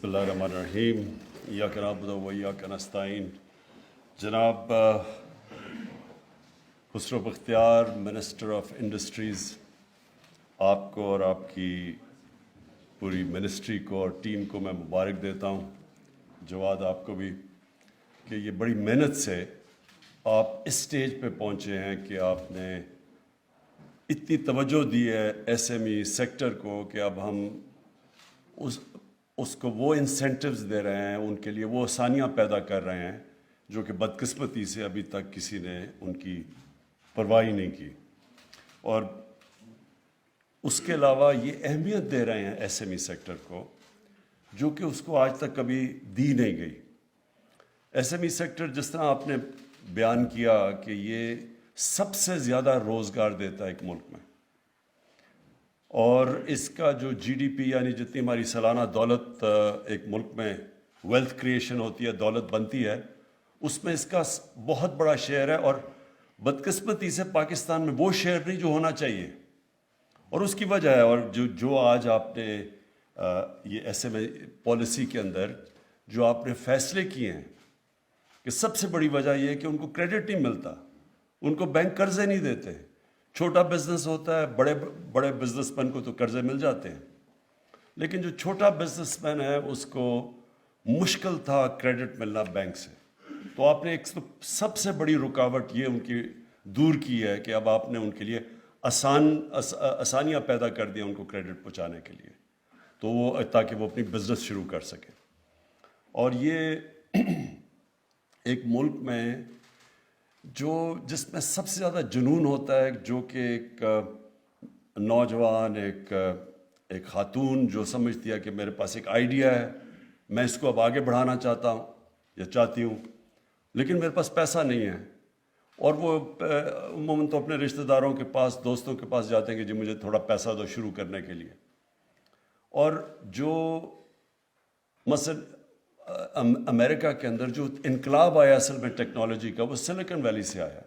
बिस्मिल्लाहिर्रहमानिर्रहीम इय्याका नअबुदु व इय्याका नस्तईन। जनाब Khusro Bakhtiyar, minister of industries, आपको और आपकी पूरी मिनिस्ट्री को और टीम को मैं मुबारक देता हूँ। जवाद आपको भी कि ये बड़ी मेहनत से आप इस स्टेज पे पहुँचे हैं कि आपने इतनी तवज्जो दी है एसएमई सेक्टर को कि अब हम उसको वो इंसेंटिव्स दे रहे हैं, उनके लिए वो आसानियाँ पैदा कर रहे हैं जो कि बदकिस्मती से अभी तक किसी ने उनकी परवाह ही नहीं की। और उसके अलावा ये अहमियत दे रहे हैं एसएमई सेक्टर को जो कि उसको आज तक कभी दी नहीं गई। एसएमई सेक्टर जिस तरह आपने बयान किया कि ये सबसे ज़्यादा रोज़गार देता है एक मुल्क में, और इसका जो जीडीपी यानी जितनी हमारी सालाना दौलत एक मुल्क में वेल्थ क्रिएशन होती है, दौलत बनती है, उसमें इसका बहुत बड़ा शेयर है। और बदकिस्मती से पाकिस्तान में वो शेयर नहीं जो होना चाहिए, और उसकी वजह है। और जो आज आपने ये एसएमई पॉलिसी के अंदर जो आपने फैसले किए हैं कि सबसे बड़ी वजह यह है कि उनको क्रेडिट नहीं मिलता, उनको बैंक कर्जे नहीं देते। छोटा बिजनेस होता है, बड़े बिजनेसमैन को तो कर्जे मिल जाते हैं, लेकिन जो छोटा बिजनेसमैन है उसको मुश्किल था क्रेडिट मिलना बैंक से। तो आपने एक सबसे बड़ी रुकावट ये उनकी दूर की है कि अब आपने उनके लिए आसानियाँ पैदा कर दी उनको क्रेडिट पहुँचाने के लिए, तो वो ताकि वो अपनी बिजनेस शुरू कर सकें। और ये एक मुल्क में जिसमें सबसे ज़्यादा जुनून होता है, जो कि एक नौजवान एक खातून जो समझती है कि मेरे पास एक आइडिया है, मैं इसको अब आगे बढ़ाना चाहता हूँ या चाहती हूँ, लेकिन मेरे पास पैसा नहीं है। और वो उम्मूमन तो अपने रिश्तेदारों के पास, दोस्तों के पास जाते हैं कि जी मुझे थोड़ा पैसा दो शुरू करने के लिए। और जो मसलन अमेरिका के अंदर जो इनकलाब आया असल में टेक्नोलॉजी का, वो सिलिकॉन वैली से आया।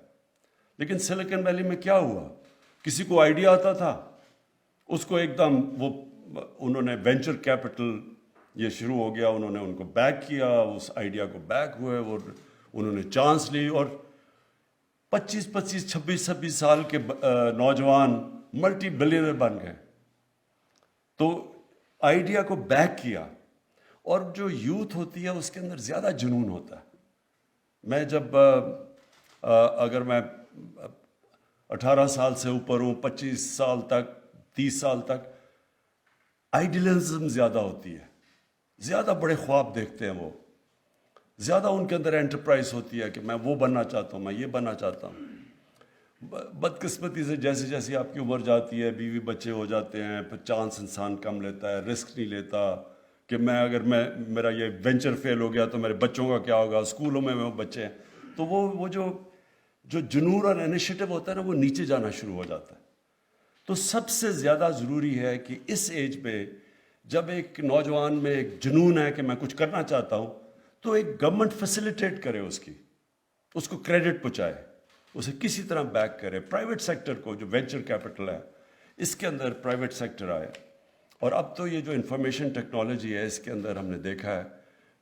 लेकिन सिलिकॉन वैली में क्या हुआ, किसी को आइडिया आता था, उसको एकदम वो उन्होंने वेंचर कैपिटल ये शुरू हो गया, उन्होंने उनको बैक किया, उस आइडिया को बैक हुए और उन्होंने चांस ली, और 25, 26 साल के नौजवान मल्टी बिलियनर बन गए। तो आइडिया को बैक किया। और जो यूथ होती है उसके अंदर ज़्यादा जुनून होता है। मैं जब अगर मैं 18 साल से ऊपर हूँ, 25 साल तक, 30 साल तक आइडियलिज्म ज़्यादा होती है, ज़्यादा बड़े ख्वाब देखते हैं वो, ज़्यादा उनके अंदर एंटरप्राइज होती है कि मैं वो बनना चाहता हूँ, मैं ये बनना चाहता हूँ। बदकिस्मती से जैसे जैसे आपकी उम्र जाती है, बीवी बच्चे हो जाते हैं, फिर चांस इंसान कम लेता है, रिस्क नहीं लेता कि अगर मेरा ये वेंचर फेल हो गया तो मेरे बच्चों का क्या होगा, स्कूलों में वो बच्चे हैं, तो वो जो जुनून और इनिशिएटिव होता है ना, वो नीचे जाना शुरू हो जाता है। तो सबसे ज़्यादा ज़रूरी है कि इस एज पे जब एक नौजवान में एक जुनून है कि मैं कुछ करना चाहता हूँ, तो एक गवर्नमेंट फैसिलिटेट करे उसको क्रेडिट पहुँचाए, उसे किसी तरह बैक करे। प्राइवेट सेक्टर को, जो वेंचर कैपिटल है, इसके अंदर प्राइवेट सेक्टर आए। और अब तो ये जो इंफॉर्मेशन टेक्नोलॉजी है, इसके अंदर हमने देखा है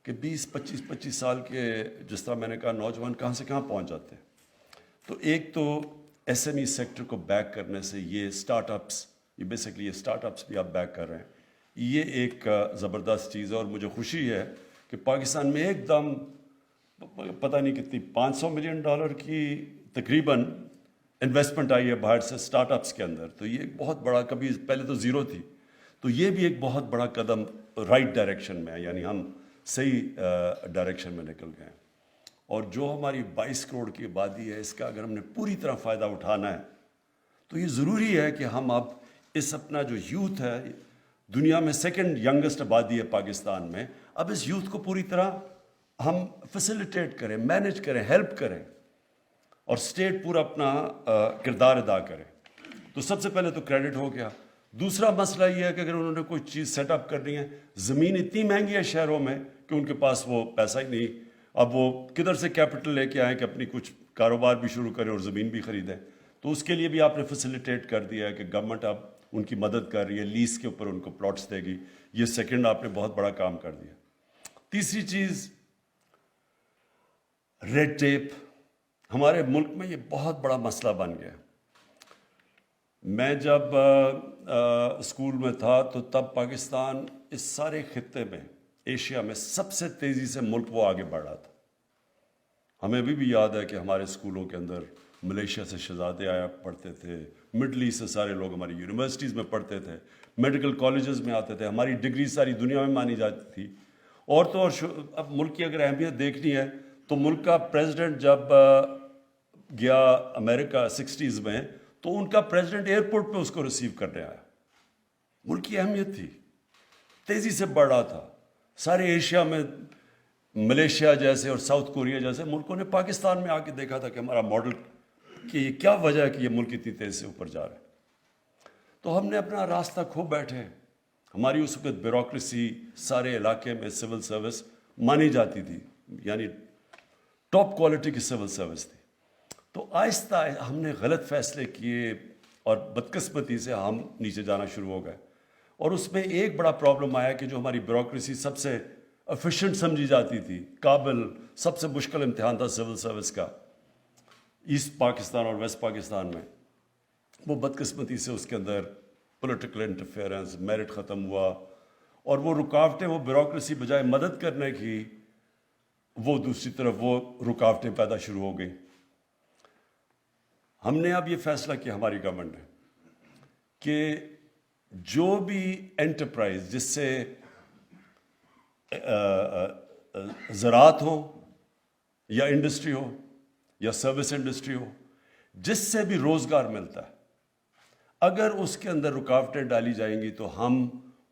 कि 20-25 साल के, जिस तरह मैंने कहा, नौजवान कहाँ से कहाँ पहुँच जाते हैं। तो एक तो एसएमई सेक्टर को बैक करने से ये स्टार्टअप्स, ये बेसिकली ये स्टार्टअप्स भी आप बैक कर रहे हैं, ये एक ज़बरदस्त चीज़ है। और मुझे खुशी है कि पाकिस्तान में एकदम पता नहीं कितनी $500 मिलियन की तकरीबन इन्वेस्टमेंट आई है बाहर से स्टार्टअप्स के अंदर। तो ये एक बहुत बड़ा, कभी पहले तो ज़ीरो थी, तो ये भी एक बहुत बड़ा कदम राइट डायरेक्शन में है, यानी हम सही डायरेक्शन में निकल गए। और जो हमारी 22 करोड़ की आबादी है, इसका अगर हमने पूरी तरह फ़ायदा उठाना है तो ये ज़रूरी है कि हम अब इस अपना जो यूथ है, दुनिया में सेकंड यंगेस्ट आबादी है पाकिस्तान में, अब इस यूथ को पूरी तरह हम फैसिलिटेट करें, मैनेज करें, हेल्प करें, और स्टेट पूरा अपना किरदार अदा करे। तो सबसे पहले तो क्रेडिट हो गया। दूसरा मसला ये है कि अगर उन्होंने कोई चीज़ सेटअप करनी है, ज़मीन इतनी महंगी है शहरों में कि उनके पास वो पैसा ही नहीं, अब वो किधर से कैपिटल लेके आए कि अपनी कुछ कारोबार भी शुरू करें और ज़मीन भी ख़रीदें। तो उसके लिए भी आपने फैसिलिटेट कर दिया है कि गवर्नमेंट अब उनकी मदद कर रही है, लीज़ के ऊपर उनको प्लॉट्स देगी। ये सेकंड आपने बहुत बड़ा काम कर दिया। तीसरी चीज रेड टेप, हमारे मुल्क में ये बहुत बड़ा मसला बन गया। मैं जब स्कूल में था तो तब पाकिस्तान इस सारे खित्ते में, एशिया में सबसे तेजी से मुल्क वो आगे बढ़ रहा था। हमें अभी भी याद है कि हमारे स्कूलों के अंदर मलेशिया से शहजादे आया पढ़ते थे, मिडल ईस्ट से सारे लोग हमारी यूनिवर्सिटीज़ में पढ़ते थे, मेडिकल कॉलेजेस में आते थे, हमारी डिग्री सारी दुनिया में मानी जाती थी। और तो और अब मुल्क की अगर अहमियत देखनी है तो मुल्क का प्रेसिडेंट जब गया अमेरिका 60s में, तो उनका प्रेसिडेंट एयरपोर्ट पे उसको रिसीव करने आया। मुल्क की अहमियत थी, तेज़ी से बढ़ रहा था। सारे एशिया में मलेशिया जैसे और साउथ कोरिया जैसे मुल्कों ने पाकिस्तान में आके देखा था कि हमारा मॉडल, कि ये क्या वजह है कि ये मुल्क इतनी तेज़ी से ऊपर जा रहा है। तो हमने अपना रास्ता खो बैठे। हमारी उस वक्त ब्यूरोक्रेसी सारे इलाके में सिविल सर्विस मानी जाती थी, यानी टॉप क्वालिटी की सिविल सर्विस थी। तो आहिस्ता हमने गलत फैसले किए और बदकिस्मती से हम नीचे जाना शुरू हो गए। और उसमें एक बड़ा प्रॉब्लम आया कि जो हमारी ब्यूरोक्रेसी सबसे एफिशिएंट समझी जाती थी, काबिल, सबसे मुश्किल इम्तिहान था सिविल सर्विस का ईस्ट पाकिस्तान और वेस्ट पाकिस्तान में, वो बदकिस्मती से उसके अंदर पॉलिटिकल इंटरफेरेंस, मेरिट ख़त्म हुआ। और वो रुकावटें, वो ब्यूरोक्रेसी बजाय मदद करने की, वो दूसरी तरफ वो रुकावटें पैदा शुरू हो गई। हमने अब ये फैसला किया, हमारी गवर्नमेंट ने, कि जो भी एंटरप्राइज जिससे ज़राअत हो या इंडस्ट्री हो या सर्विस इंडस्ट्री हो, जिससे भी रोज़गार मिलता है, अगर उसके अंदर रुकावटें डाली जाएंगी तो हम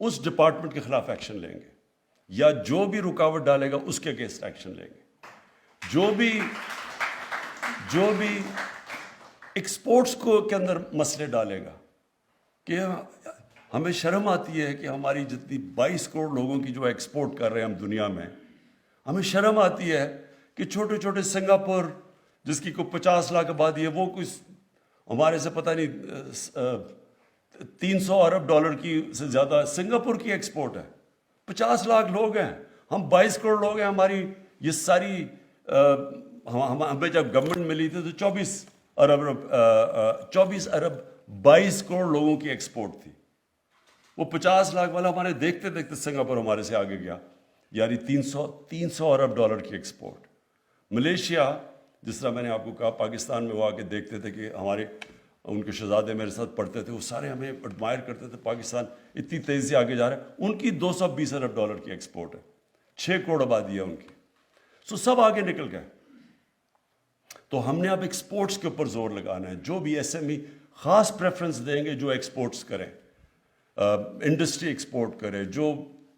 उस डिपार्टमेंट के खिलाफ एक्शन लेंगे, या जो भी रुकावट डालेगा उसके अगेंस्ट एक्शन लेंगे। जो भी एक्सपोर्ट्स को के अंदर मसले डालेगा, कि हमें शर्म आती है कि हमारी जितनी 22 करोड़ लोगों की जो एक्सपोर्ट कर रहे हैं हम दुनिया में, हमें शर्म आती है कि छोटे छोटे सिंगापुर जिसकी कोई 50 लाख आबादी है, वो कुछ हमारे से पता नहीं 300 अरब डॉलर की से ज़्यादा सिंगापुर की एक्सपोर्ट है। 50 लाख लोग हैं, हम 22 करोड़ लोग हैं। हमारी ये सारी हमें जब गवर्नमेंट मिली थी तो 24 अरब 22 करोड़ लोगों की एक्सपोर्ट थी। वो 50 लाख वाला हमारे देखते देखते सिंगापुर हमारे से आगे गया, यानी 300 अरब डॉलर की एक्सपोर्ट। मलेशिया, जिस तरह मैंने आपको कहा, पाकिस्तान में वो आके देखते थे कि उनके शहजादे मेरे साथ पढ़ते थे, वो सारे हमें एडमायर करते थे, पाकिस्तान इतनी तेज़ी से आगे जा रहा है। उनकी 220 अरब डॉलर की एक्सपोर्ट है, 6 करोड़ आबादी है उनकी। सो सब आगे निकल गए। तो हमने अब एक्सपोर्ट्स के ऊपर जोर लगाना है। जो भी एसएमई खास प्रेफरेंस देंगे, जो एक्सपोर्ट्स करें, इंडस्ट्री एक्सपोर्ट करे, जो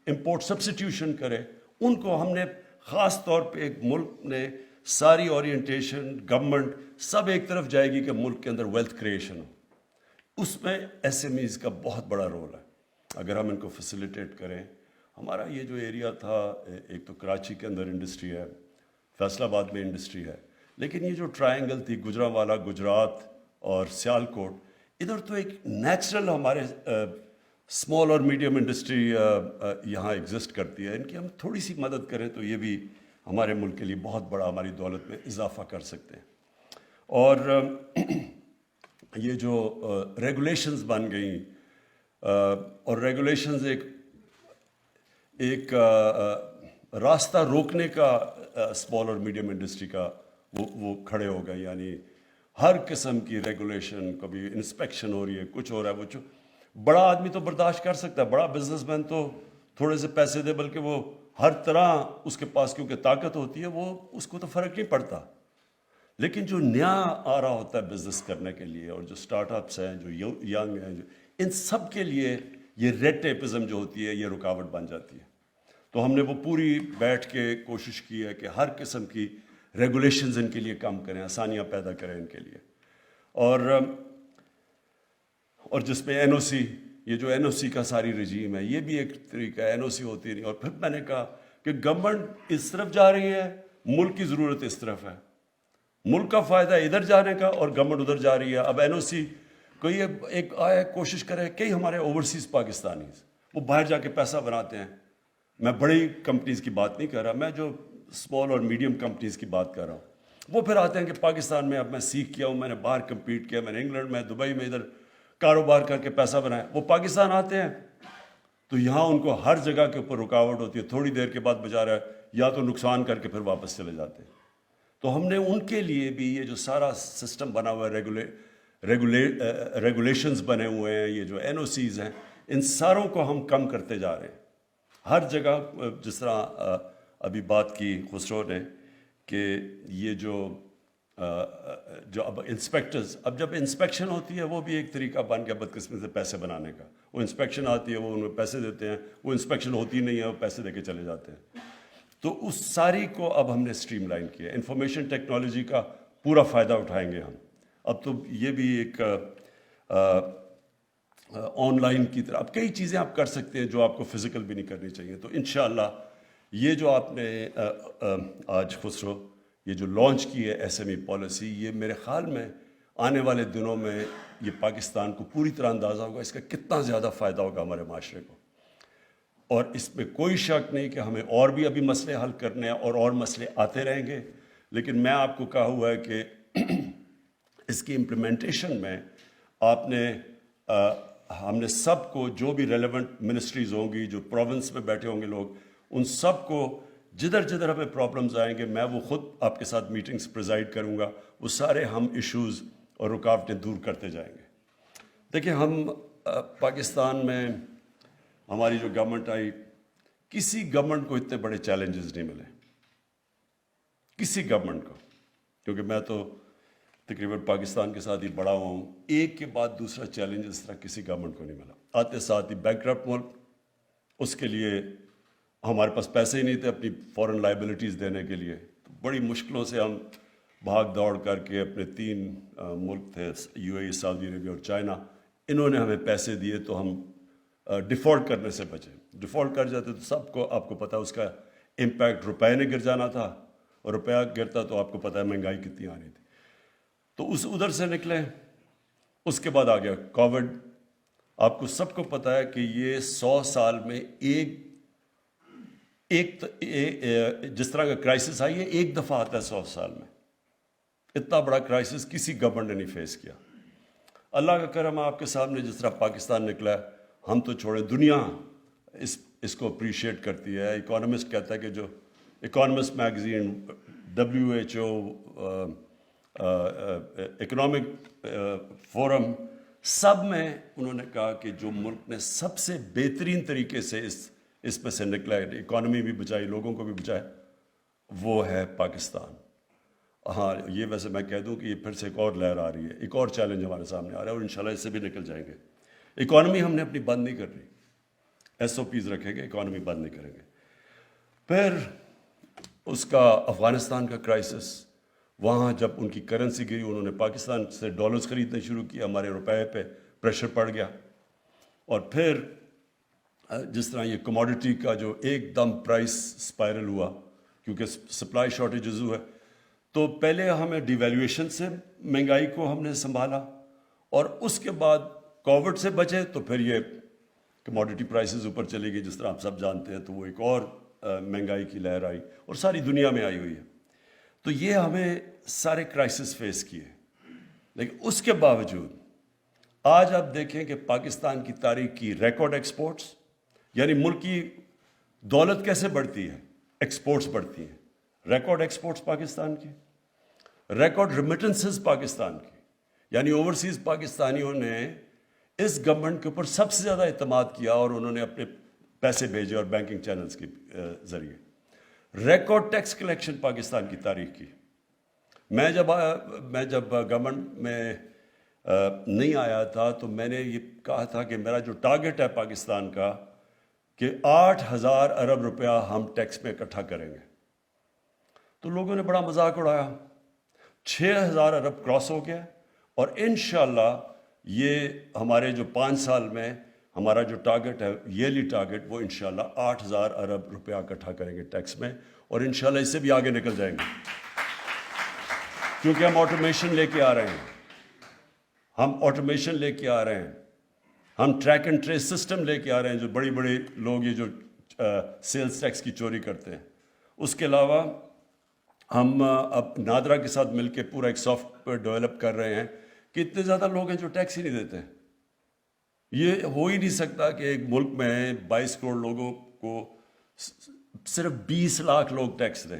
इंपोर्ट सब्स्टिट्यूशन करे, उनको हमने ख़ास तौर पे, एक मुल्क ने सारी ओरिएंटेशन, गवर्नमेंट सब एक तरफ जाएगी कि मुल्क के अंदर वेल्थ क्रिएशन हो। उसमें एसएमईज़ का बहुत बड़ा रोल है। अगर हम इनको फैसिलिटेट करें, हमारा ये जो एरिया था, एक तो कराची के अंदर इंडस्ट्री है, फैसलाबाद में इंडस्ट्री है, लेकिन ये जो ट्रायंगल थी, गुजरांवाला, गुजरात और सियालकोट, इधर तो एक नेचुरल हमारे स्मॉल और मीडियम इंडस्ट्री यहाँ एग्जिस्ट करती है। इनकी हम थोड़ी सी मदद करें तो ये भी हमारे मुल्क के लिए बहुत बड़ा, हमारी दौलत में इजाफा कर सकते हैं। और ये जो रेगुलेशंस बन गई, और रेगुलेशंस एक रास्ता रोकने का स्मॉल और मीडियम इंडस्ट्री का वो खड़े हो गए। यानी हर किस्म की रेगुलेशन, कभी इंस्पेक्शन हो रही है, कुछ हो रहा है, वो बड़ा आदमी तो बर्दाश्त कर सकता है, बड़ा बिजनेसमैन तो थोड़े से पैसे दे, बल्कि वो हर तरह उसके पास क्योंकि ताकत होती है, वो उसको तो फ़र्क नहीं पड़ता। लेकिन जो नया आ रहा होता है बिजनेस करने के लिए, और जो स्टार्टअप्स हैं, जो यंग हैं, इन सब के लिए ये रेड टेपिज्म जो होती है, ये रुकावट बन जाती है। तो हमने वो पूरी बैठ के कोशिश की है कि हर किस्म की रेगुलेशंस इनके लिए कम करें, आसानियाँ पैदा करें इनके लिए। और जिसमें एनओसी, ये जो एनओसी का सारी रजीम है, ये भी एक तरीका है, एनओसी होती नहीं। और फिर मैंने कहा कि गवर्नमेंट इस तरफ जा रही है, मुल्क की ज़रूरत इस तरफ है, मुल्क का फ़ायदा इधर जाने का और गवर्नमेंट उधर जा रही है। अब एनओसी कोई एक आया कोशिश करे, कई हमारे ओवरसीज़ पाकिस्तानीज़ वो बाहर जाके पैसा बनाते हैं, میں بڑی کمپنیز کی بات نہیں کر رہا, میں جو اسمال اور میڈیم کمپنیز کی بات کر رہا ہوں. وہ پھر آتے ہیں کہ پاکستان میں اب میں سیکھ کیا ہوں, میں نے باہر کمپیٹ کیا, میں نے انگلینڈ میں, دبئی میں ادھر کاروبار کر کے پیسہ بنایا. وہ پاکستان آتے ہیں تو یہاں ان کو ہر جگہ کے اوپر رکاوٹ ہوتی ہے, تھوڑی دیر کے بعد بچارہ یا تو نقصان کر کے پھر واپس چلے جاتے ہیں. تو ہم نے ان کے لیے بھی یہ جو سارا سسٹم بنا ہوا ہے, ریگولیشنز بنے ہوئے ہیں, یہ جو این او سیز ہیں, ان ساروں کو ہم کم کرتے جا رہے ہیں ہر جگہ. جس طرح ابھی بات کی خسرو نے کہ یہ جو اب انسپیکٹرز, اب جب انسپیکشن ہوتی ہے وہ بھی ایک طریقہ بن گیا بدقسمتی سے پیسے بنانے کا. وہ انسپیکشن آتی ہے, وہ انہیں پیسے دیتے ہیں, وہ انسپیکشن ہوتی نہیں ہے, وہ پیسے دے کے چلے جاتے ہیں. تو اس ساری کو اب ہم نے اسٹریم لائن کیا. انفارمیشن ٹیکنالوجی کا پورا فائدہ اٹھائیں گے ہم. اب تو یہ بھی ایک آن لائن کی طرح اب کئی چیزیں آپ کر سکتے ہیں جو آپ کو فزیکل بھی نہیں کرنی چاہیے. تو انشاءاللہ یہ جو آپ نے آج خسرو یہ جو لانچ کی ہے ایس ایم ای پالیسی, یہ میرے خیال میں آنے والے دنوں میں یہ پاکستان کو پوری طرح اندازہ ہوگا اس کا کتنا زیادہ فائدہ ہوگا ہمارے معاشرے کو. اور اس میں کوئی شک نہیں کہ ہمیں اور بھی ابھی مسئلے حل کرنے ہیں اور مسئلے آتے رہیں گے. لیکن میں آپ کو کہا ہوا ہے کہ اس کی امپلیمنٹیشن میں آپ نے ہم نے سب کو, جو بھی ریلیونٹ منسٹریز ہوں گی, جو پروونس میں بیٹھے ہوں گے لوگ, ان سب کو جدھر جدھر ہمیں پرابلمز آئیں گے میں وہ خود آپ کے ساتھ میٹنگز پریزائڈ کروں گا. وہ سارے ہم ایشوز اور رکاوٹیں دور کرتے جائیں گے. دیکھیں ہم پاکستان میں ہماری جو گورنمنٹ آئی, کسی گورنمنٹ کو اتنے بڑے چیلنجز نہیں ملے, کسی گورنمنٹ کو. کیونکہ میں تو تقریباً پاکستان کے ساتھ ہی بڑا ہوا ہوں, ایک کے بعد دوسرا چیلنج اس طرح کسی گورنمنٹ کو نہیں ملا. آتے ساتھ ہی بینکرپٹ ملک, اس کے لیے ہمارے پاس پیسے ہی نہیں تھے اپنی فورن لائبلٹیز دینے کے لیے. تو بڑی مشکلوں سے ہم بھاگ دوڑ کر کے اپنے 3 ملک تھے, یو اے ای, سعودی عربیہ اور چائنا, انہوں نے ہمیں پیسے دیے تو ہم ڈیفالٹ کرنے سے بچے. ڈیفالٹ کر جاتے تو سب کو آپ کو پتہ اس کا امپیکٹ روپے نے گر جانا تھا, اور روپیہ گرتا تو آپ کو پتہ ہے مہنگائی کتنی آنی تھی. تو ادھر سے نکلے. اس کے بعد آ گیا کووڈ. آپ کو سب کو پتہ ہے کہ یہ 100 سال میں ایک جس طرح کا کرائسس آئی ہے ایک دفعہ آتا ہے 100 سال میں. اتنا بڑا کرائسس کسی گورنمنٹ نے نہیں فیس کیا. اللہ کا کرم آپ کے سامنے جس طرح پاکستان نکلا ہے, ہم تو چھوڑیں, دنیا اس کو اپریشیٹ کرتی ہے. اکانومسٹ کہتا ہے کہ جو economist magazine, WHO, economic forum, سب میں انہوں نے کہا کہ جو ملک نے سب سے بہترین طریقے سے اس میں سے نکلا ہے, اکانومی بھی بچائی, لوگوں کو بھی بچایا, وہ ہے پاکستان. ہاں یہ ویسے میں کہہ دوں کہ یہ پھر سے ایک اور لہر آ رہی ہے, ایک اور چیلنج ہمارے سامنے آ رہا ہے, اور انشاءاللہ اس سے بھی نکل جائیں گے. اکانومی ہم نے اپنی بند نہیں کرنی, SOPs رکھیں گے, اکانومی بند نہیں کریں گے. پھر اس کا افغانستان کا کرائسس, وہاں جب ان کی کرنسی گری, انہوں نے پاکستان سے ڈالرز خریدنے شروع کیا, ہمارے روپے پہ پریشر پڑ گیا. اور پھر جس طرح یہ کموڈٹی کا جو ایک دم پرائس سپائرل ہوا کیونکہ سپلائی شارٹیجز ہوئے, تو پہلے ہمیں ڈیویلیویشن سے مہنگائی کو ہم نے سنبھالا, اور اس کے بعد کووڈ سے بچے تو پھر یہ کموڈٹی پرائسز اوپر چلی گئی جس طرح آپ سب جانتے ہیں. تو وہ ایک اور مہنگائی کی لہر آئی, اور ساری دنیا میں آئی ہوئی ہے. تو یہ ہمیں سارے کرائسس فیس کیے. لیکن اس کے باوجود آج آپ دیکھیں کہ پاکستان کی تاریخ کی ریکارڈ ایکسپورٹس, یعنی ملک کی دولت کیسے بڑھتی ہے, ایکسپورٹس بڑھتی ہیں. ریکارڈ ایکسپورٹس پاکستان کی, ریکارڈ ریمیٹنسز پاکستان کی, یعنی اوورسیز پاکستانیوں نے اس گورنمنٹ کے اوپر سب سے زیادہ اعتماد کیا, اور انہوں نے اپنے پیسے بھیجے اور بینکنگ چینلز کے ذریعے. ریکارڈ ٹیکس کلیکشن پاکستان کی تاریخ کی. میں جب گورنمنٹ میں نہیں آیا تھا تو میں نے یہ کہا تھا کہ میرا جو ٹارگٹ ہے پاکستان کا کہ 8,000 ارب روپیہ ہم ٹیکس میں اکٹھا کریں گے. تو لوگوں نے بڑا مذاق اڑایا. 6,000 ارب کراس ہو گیا, اور انشاءاللہ یہ ہمارے جو 5 سال میں ہمارا جو ٹارگٹ ہے, ایئرلی ٹارگٹ, وہ انشاءاللہ 8,000 ارب روپیہ اکٹھا کریں گے ٹیکس میں, اور انشاءاللہ اس سے بھی آگے نکل جائیں گے. کیونکہ ہم آٹومیشن لے کے آ رہے ہیں, ہم ٹریک اینڈ ٹریس سسٹم لے کے آ رہے ہیں. جو بڑی بڑی لوگ یہ جو सेल्स टैक्स की चोरी करते हैं। उसके अलावा हम अब नादरा के साथ मिलकर पूरा एक सॉफ्टवेयर डेवलप कर रहे हैं कि इतने ज़्यादा लोग हैं जो टैक्स ही नहीं देते। ये हो ही नहीं सकता कि एक मुल्क में 22 करोड़ लोगों को सिर्फ 20 लाख लोग टैक्स दें।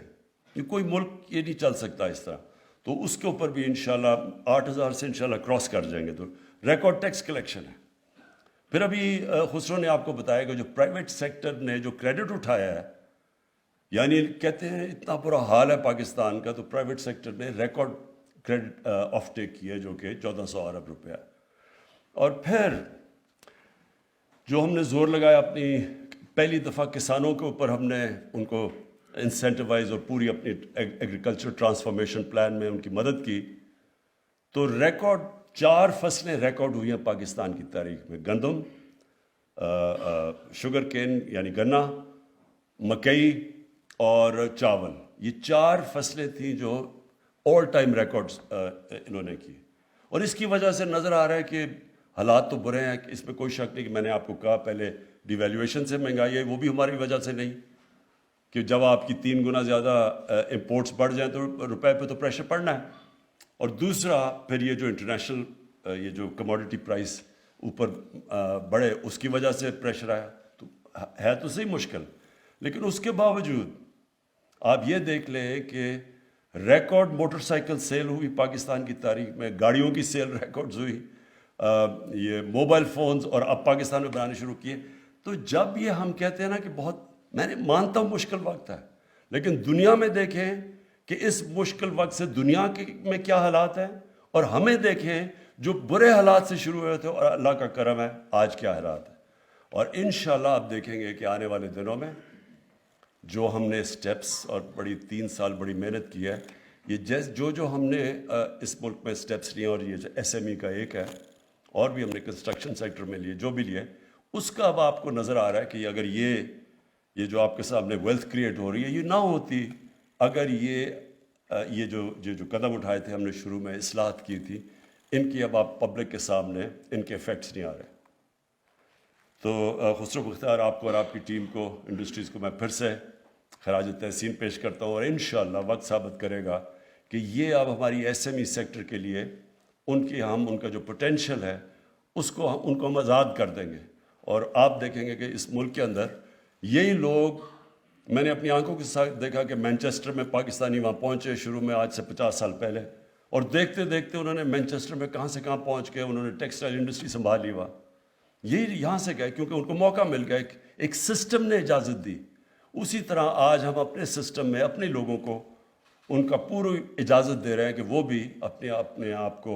ये कोई मुल्क ये नहीं चल सकता इस तरह। तो उसके ऊपर भी इंशाल्लाह 8,000 से इंशाल्लाह क्रॉस कर जाएंगे। तो रिकॉर्ड टैक्स कलेक्शन है। फिर अभी खुसरो ने आपको बताया कि जो प्राइवेट सेक्टर ने जो क्रेडिट उठाया है, यानी कहते हैं इतना बुरा हाल है पाकिस्तान का, तो प्राइवेट सेक्टर ने रिकॉर्ड क्रेडिट ऑफ टेक की है जो कि 1400 अरब रुपया। और फिर जो हमने जोर लगाया अपनी पहली दफ़ा किसानों के ऊपर, हमने उनको इंसेंटिवाइज और पूरी अपनी एग्रीकल्चर ट्रांसफॉर्मेशन प्लान में उनकी मदद की। तो रिकॉर्ड 4 फसलें रिकॉर्ड हुई हैं पाकिस्तान की तारीख में। गंदम, शुगर केन यानी गन्ना, मकई और चावल, ये 4 फसलें थी जो ऑल टाइम रिकॉर्ड्स इन्होंने की। और इसकी वजह से नज़र आ रहा है कि हालात तो बुरे हैं, इसमें कोई शक नहीं। कि मैंने आपको कहा पहले डिवैल्यूएशन से महंगाई है, वो भी हमारी वजह से नहीं कि जब आपकी 3 गुना ज़्यादा इंपोर्ट्स बढ़ जाएं तो रुपए पे तो प्रेशर पड़ना है। और दूसरा फिर ये जो इंटरनेशनल ये जो कमोडिटी प्राइस ऊपर बढ़े, उसकी वजह से प्रेशर आया। तो है तो सही मुश्किल, लेकिन उसके बावजूद आप ये देख लें कि रिकॉर्ड मोटरसाइकिल सेल हुई पाकिस्तान की तारीख में, गाड़ियों की सेल रिकॉर्ड्स हुई, ये मोबाइल फ़ोन्स और अब पाकिस्तान में बनाने शुरू किए। तो जब ये हम कहते हैं ना कि बहुत, मैंने मानता हूँ मुश्किल वक्त है, लेकिन दुनिया में देखें कि इस मुश्किल वक्त से दुनिया में क्या हालात हैं, और हमें देखें जो बुरे हालात से शुरू हुए थे और अल्लाह का करम है आज क्या हालात है। और इंशाल्लाह आप देखेंगे कि आने वाले दिनों में जो हमने स्टेप्स और बड़ी 3 साल बड़ी मेहनत की है, ये जो हमने इस मुल्क में स्टेप्स लिए, और ये SME का एक है, और भी हमने कंस्ट्रक्शन सेक्टर में लिए, जो भी लिए, उसका अब आपको नज़र आ रहा है कि अगर ये जो आपके सामने वेल्थ क्रिएट हो रही है, ये ना होती अगर ये जो कदम उठाए थे हमने शुरू में, इस्लाहत की थी, इनकी अब आप पब्लिक के सामने इनके इफ़ेक्ट्स नहीं आ रहे। तो खुसरो मुख्तार, आपको और आपकी टीम को, इंडस्ट्रीज़ को मैं फिर से खराज तहसीन पेश करता हूँ। और इंशाअल्लाह वक्त साबित करेगा कि ये अब हमारी SME सेक्टर के लिए उनका जो पोटेंशियल है उनको हम आज़ाद कर देंगे। और आप देखेंगे कि इस मुल्क के अंदर यही लोग, मैंने अपनी आंखों के साथ देखा कि मैनचेस्टर में पाकिस्तानी वहाँ पहुँचे शुरू में, आज से 50 साल पहले, और देखते देखते उन्होंने मैनचेस्टर में कहाँ से कहाँ पहुँच के उन्होंने टेक्सटाइल इंडस्ट्री संभाल ली। वहाँ यही यहाँ से गए क्योंकि उनको मौका मिल गया, एक सिस्टम ने इजाज़त दी। उसी तरह आज हम अपने सिस्टम में अपने लोगों को उनका पूरी इजाज़त दे रहे हैं कि वो भी अपने आप को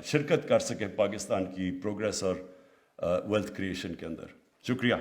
शिरकत कर सके पाकिस्तान की प्रोग्रेस और वेल्थ क्रिएशन के अंदर। शुक्रिया।